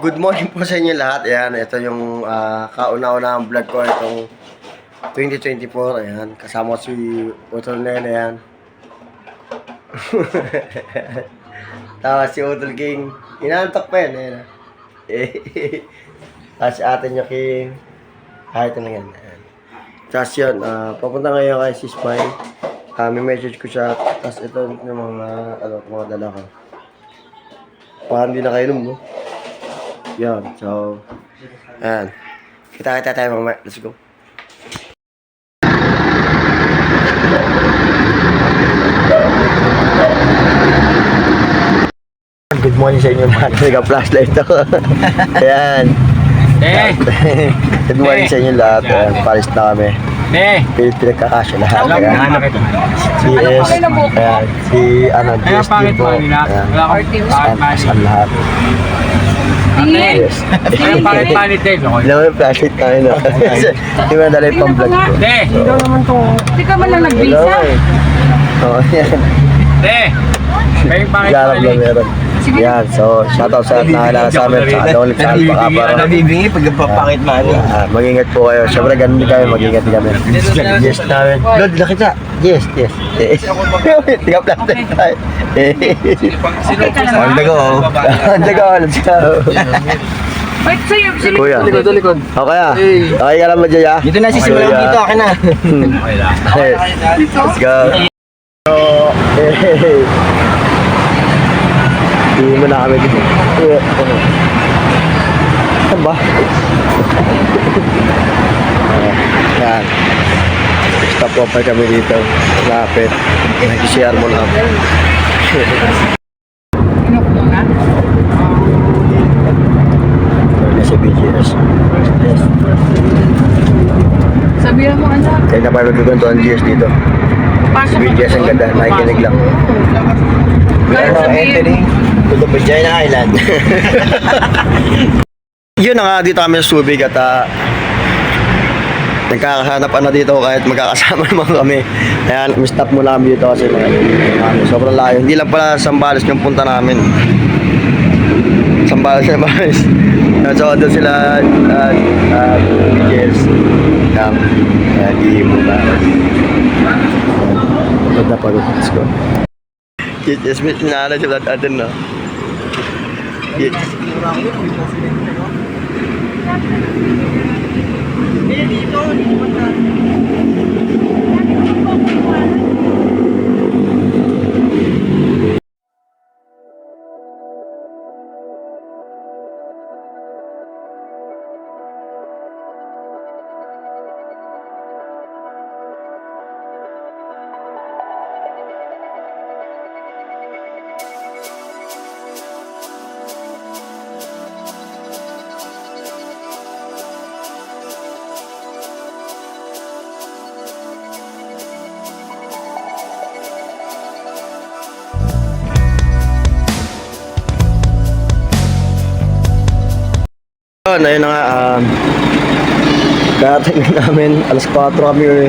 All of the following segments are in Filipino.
Good morning po sa inyo lahat. Ayan, ito yung kauna-unahang vlog ko itong 2024. Ayan, kasama ko si Utol Nen. Ayan. Tapos si Utol King. Inaantok pa yan. Ayan. Tapos si Ate nyo King. Kahit na yan. Ayan. Tapos yun, papunta ngayon kay si Smile. May message ko siya. Tapos ito yung mga dala ko. Parang hindi na kayo nung, no? Yan, so, ayan. Kita-kita tayo mamaya. Let's go. Good morning sa inyo lahat. Nagka-flashlight ako. Ayan. Good morning sa inyo lahat. Ayan, palis na kami. Pinagkakasya lahat. Si S, ayan, si DS Dibo. Ayan, saan lahat. Yes. Ang pangit-pangit din. Hindi naman yung flashlight tayo na. Hindi mo nadala yung pang-vlog ko. Hindi naman to. Hindi ka man lang nag-visa. Oo, yan. May Garap lang meron. Yan, so shoutout sa lahat na kailangan sa amin. Sa Adong Lips Alpha Kaparo. Nabibingi pag nagpapakit mali. Mag-ingat po kayo. Siyempre ganun din kami. Mag-ingat din kami. Yes namin. Lord, nakita. Yes. Tiga plastic tayo. Ang dago. Ang dago. Let's go. Wait, sa'yo, Kuya. Likod. Okay ah. Okay ka lang ba, Jaya? Dito na sisimulan Okay, dito. Akin na. Let's go. Hindi mo na kami dito. Saan ba? Yan. Stop over kami dito. Lapit. Nag-share mo na. Ito na si BGS. Yes. sabihan mo, anak. Kaya na pa magkukunto ang GS dito. Si BGS ang ganda. Nakikinig lang. Kaya sabihin. Ito pa China Island. Yun na nga, dito kami sa Subic at nagkakahanap dito kahit magkakasama naman kami. Ayan, stop muna kami dito kasi sobrang layo. Hindi lang pala Sambales yung punta namin. Sambales. So, doon sila yes. Kaya di mo na. Pagod na pagod. Let's go. Yes, may sinala siya atin na. Yes. Ayun na nga, karating namin, alas 4 kami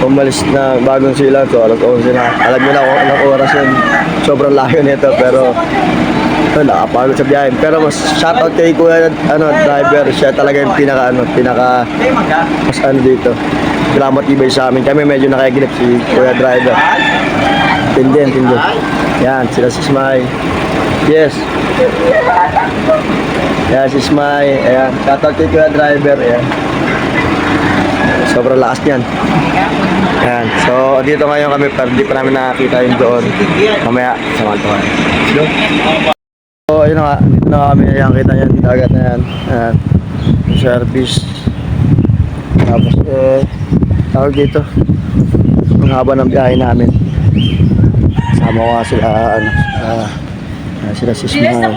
umalis na bagong sila, so alas 11 na. Alam nyo na kung anong oras yun, sobrang layo nito, pero nakapagod sa biyahe. Pero mas shoutout kay Kuya driver, siya talaga yung mas dito. Salamat ibay sa amin, kami medyo nakikilip si Kuya driver. Tindi. Yan, sila si Smile. Yes. Yan, si Smile. Ayan, shoutout kay Kuya driver. Ayan. Sobrang lakas niyan. Ayan, so dito ngayon kami, pero di pa namin nakakita yung doon. Mamaya, samahan ko. So, ayun na nga, dito na kami. Ayan, kita yan, dagat na yan. Ayan, service. Tapos, tawag dito. Ang haba ng biyahe namin. Sama ko nga sila, sila si Smile.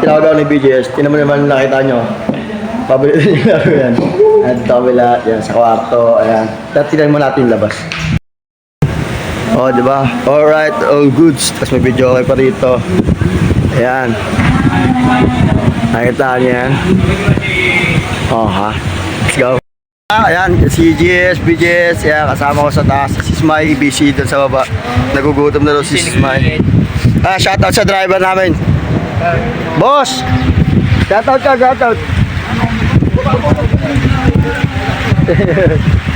Tinawag ako ni BGS, tinan mo naman nakita nyo. Pabalitin nyo lang yan. At dito kami lahat yan sa kwarto. Ayan. Tinan mo natin yung labas. Oh, di ba? Alright, all goods. Tapos may video okay pa rito. Ayan. Nakita niyo yan? Oh, ha? Let's go. Ayan, si GS, BGS, ayan, kasama ko sa taas. Si Smile, busy doon sa baba. Nagugutom na daw si Smile. Shoutout sa driver namin. Boss! Shoutout ka, shoutout.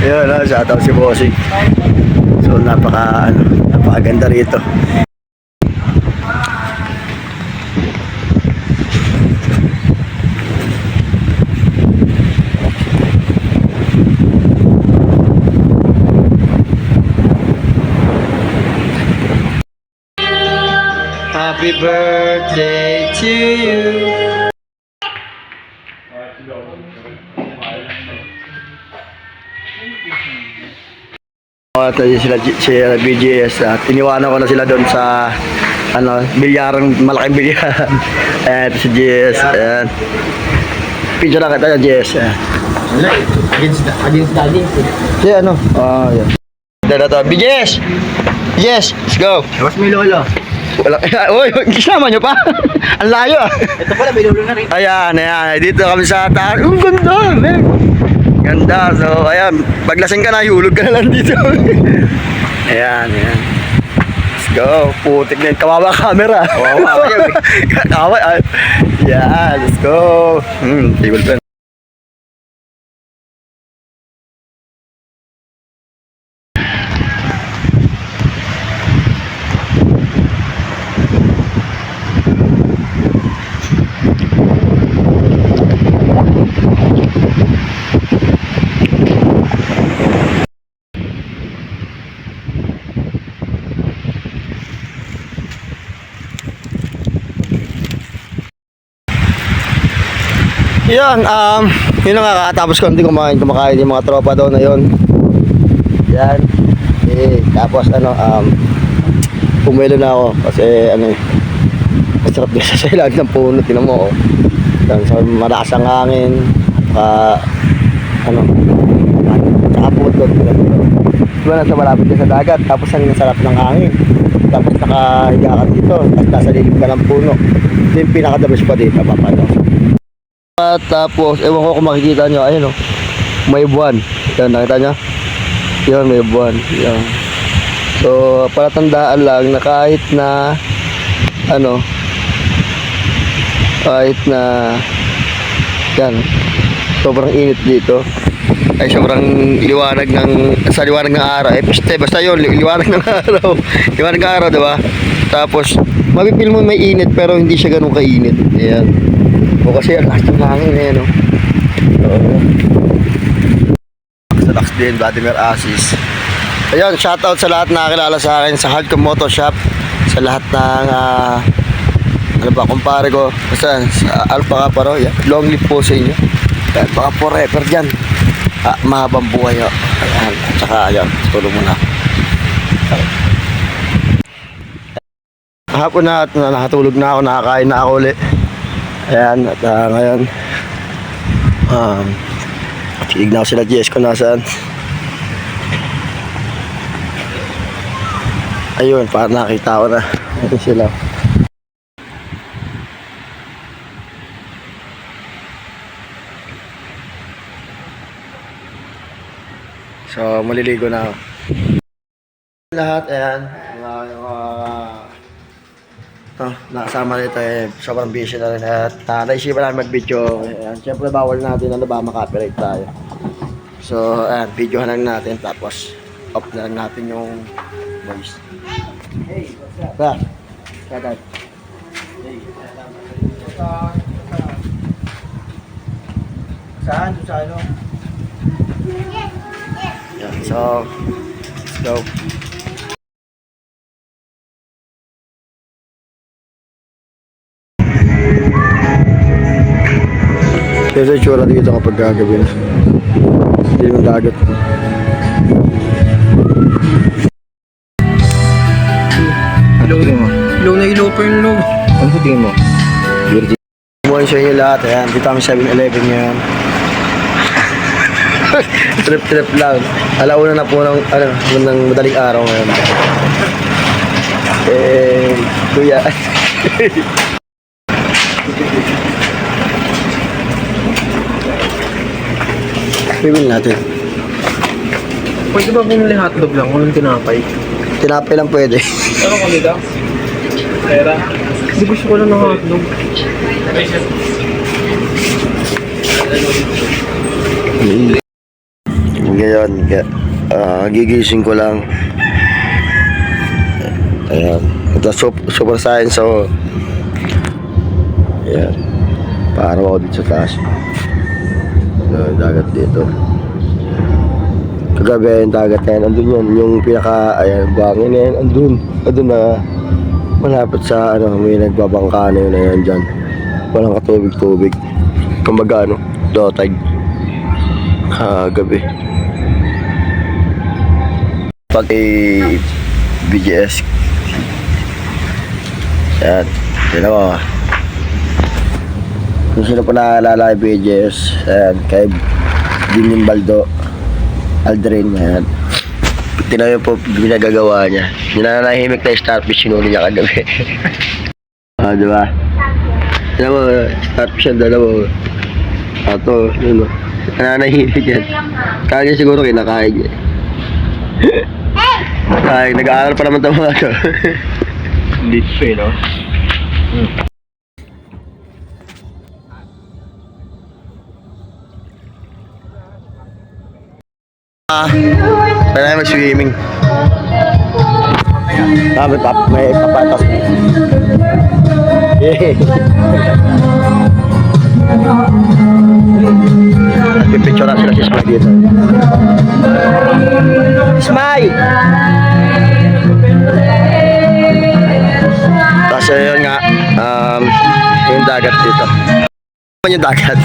Yun, shoutout si Bossing. So, napakaganda rito. Happy birthday to you. Ito sila BGS at iniwanan ko na sila doon sa bilyaran, malaking bilyaran. Ayan, ito si GS. Ayan. Picture lang kita, GS. Against daddy. Si ano? Yan. Ito na to. BGS! BGS! Let's go! Mas may lolo. Wala. Uy, kisama nyo pa. Ang layo ah. Ito pala, may lolo na rin. Ayan, ayan. Dito kami sa taas. Ang ganda, man. Ganda. So, ayan. Paglasing ka na, hulog ka na lang dito. Ayan, ayan. Let's go. Putik na yun. Kawawa camera. Kawawa yun. Kawawa. Ayan, let's go. Table pen. Yun, yun na nga, katapos konti kumakain yung mga tropa doon na yun. Yan. Tapos pumelo na ako kasi masarap din sa ilag ng puno, tinan mo, oh. Yan, so, maraas ang hangin, saka putot. Diba nasa malapit ka sa dagat, tapos ang sarap ng hangin. Tapos nakahiga ka dito, tapos nasa lilim ka ng puno. Ito yung pinakadabas pa dito, papano. At tapos, ewan ko kung makikita nyo, ayun o, may buwan. Yan, nakita nyo? Yun, may buwan. Yan. So, palatandaan lang na kahit na, yan, sobrang init dito. Ay, sobrang liwanag sa liwanag ng araw. Basta yun, liwanag ng araw. Liwanag ng araw, diba? Tapos, mapipil mo may init, pero hindi siya ganun kainit. Ayan. O kasi ang lakas ng hangin eh, no? Sa Lax din, Vladimir Asis. Ayun, shoutout sa lahat na nakakilala sa akin sa Hardcore Moto Shop. Sa lahat ng, kumpare ko. Basta, sa Alpha Caparo, yeah. Long live po sa inyo. Ayan, baka forever dyan. Mahabang buhay, oh. Ayan, at saka, ayan, tulong muna. Hapon na, nakatulog na ako, nakakain na ako ulit. Ayan, at ngayon tignan ko sila GS kung nasaan. Ayun, parang nakita ko na. Ito sila. So, maliligo na ako. Lahat, ayan, nakasama nito sobrang busy na rin at naisipan namin mag-video. Siyempre bawal natin maka-copyright tayo. So, ayan, videohan lang natin tapos off na lang natin yung voice. Hey, what's up? Ba? Kagad. Hey, saan? Sa ano? Yeah, so, let's go. Kaya sa itsura dito kapag gagawin. Hindi naman dagat. Ilaw na ilaw pa yung ilaw. Ano sa tingin mo? Virgin. Buhay sa inyo lahat. Ayan, dito kami 7-Eleven ngayon. Trip-trip lang. Alauna na po ng madaling araw ngayon. Kuya. Bibili natin. Pwede ba bumili hotdog lang? Walang tinapay. Tinapay lang pwede. Ano ko nito? Pera? Hindi gusto ko lang ng hotdog. Ngayon, gigising ko lang. Ayan. Ito super science, so ayan. Paaraw ako dito sa taas. Dagat dito. Kagabi yung dagat na yan. Andun yun. Yung pinaka, ayan, bangin na yan. Andun na malapit sa, may nagbabangka na yun na yan dyan. Walang katubig-tubig. Kumbaga, low tide. Gabi. Pag BGS. Yan. Yan ako. Kung sino pa naalala kay BGS, ayan, kay Dinin Baldo, Aldrin, ayan. Tinayo po binagagawa niya. Ninanahimik na yung starfish sinuli niya kagabi. Diba? Alam mo, starfish yan, dalawa. Ato, yun o. Nananahimik yan. Kaya niya siguro kinakain niya. Ay, nag-aaral pa naman ito mga ito. Hindi pa eh, no? Kaya mag-swimming. May papatas. Nagpipicture na sila si Smile dito. Smile! Tapos yun nga, yung dagat dito. Yung dagat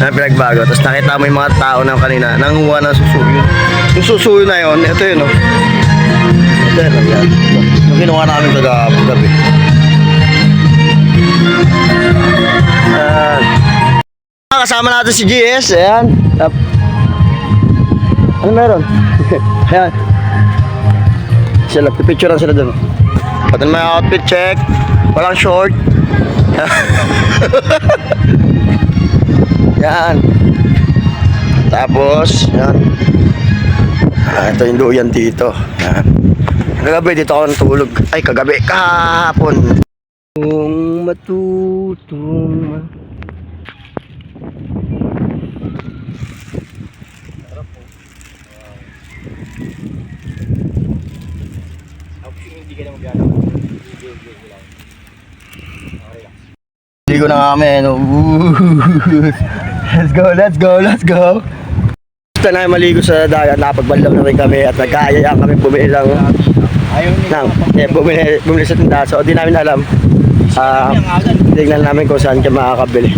na pinagbago. Tapos nakita mo yung mga tao na kanina nanguha ng susuyo. Yung susuyo na yun, ito yun, oh. Ito yun, yan. Yung kinuha namin kagabi. Kasama natin si GS, ayan. Ano meron? Ayan. Sila, pipicturean sila dun. Pati may outfit check. Walang short. Yan. Tapos, yan. Ito yung duyan dito. Yan. Kagabi dito ako natulog. Ay, kagabi. Kahapon. Kung matutong Ligo na kami, no? Let's go! Gusto na maligo sa dagat, napagbalag na rin kami at nagkaayayaan kami bumili lang bumili sa tindahan. So, di namin alam. Tignan namin kung saan ka makakabili.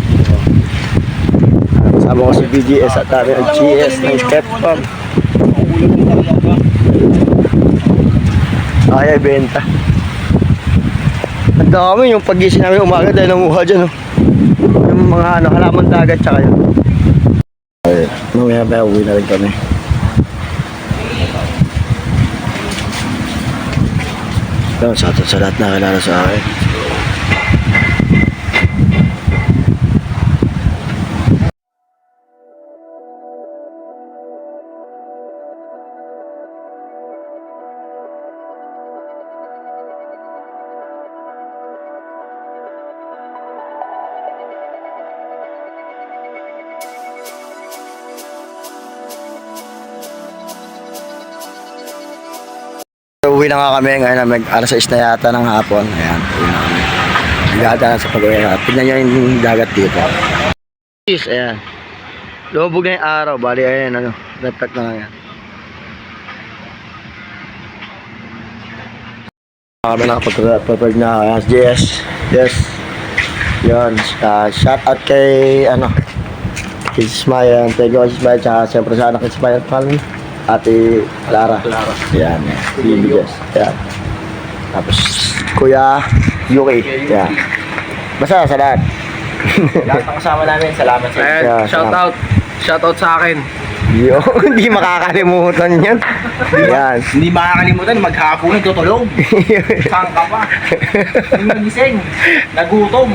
Kasama ko si BGS at ang GS ng Step Pump. Ay, benta. Ang dami yung pag-gising namin umaga dahil nanguha dyan, oh. Yung mga halaman dagat tsaka yun. Ay, mamaya uwi na rin kami. Sa lahat na kilala sa akin. Uwi na nga kami ngayon na alas 6 na yata ng hapon. Ayan, uwi na kami. Gata na sa pag-uwi. Tignan nyo yung dagat dito. Ayan. Lumabog na yung araw. Bali, ayan, reflect na lang yan. Kami nakapag-prepare na. Ayan, yes. Yun. Shout out kay, kay Smile. Thank you kay Smile. Tsaka siyempre sa anak kay Smile. Ate Clara. Yan. BBS. Yan. Tapos Kuya Yuki. Yan. Basta sa lahat. Lahat ng kasama namin, salamat sa inyo. Shout out sa akin. Yo, hindi makakalimutan yan. Yan. Hindi makakalimutan, maghapon tutulog. Saan ka pa? Hindi nagising. Nagutom.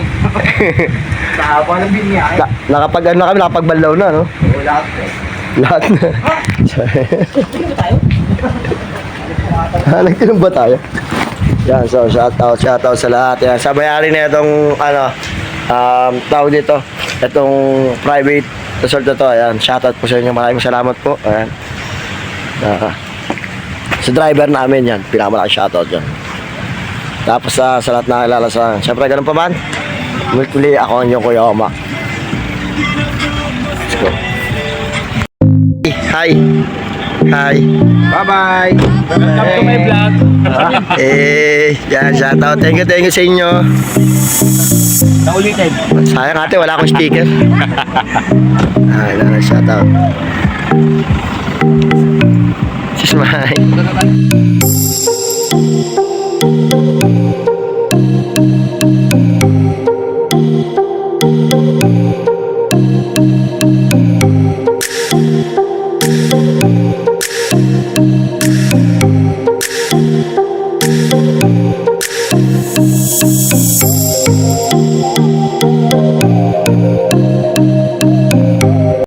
Sa haba ng binyahe. Nakapag ano kami, nakapagbanlaw na, no? Wala. Lahat na. Nagtanong ba tayo? Yan, so shoutout sa lahat. Yan, sa bayari na itong, tawag dito, itong private resort na to. Ayan, shoutout po sa inyo. Maraming salamat po. Ayan. Sa driver namin yan, pinakamalaking shoutout yan. Tapos sa lahat na kilala sa, syempre ganun pa man. Muli ako ang inyong Kuya Oma. Let's go. Hi. Hi. Bye-bye. Welcome to my vlog. Yan, shoutout. Thank you sa inyo. Naulitin. Sayang ate, wala akong sticker. Yan, shoutout. Smile.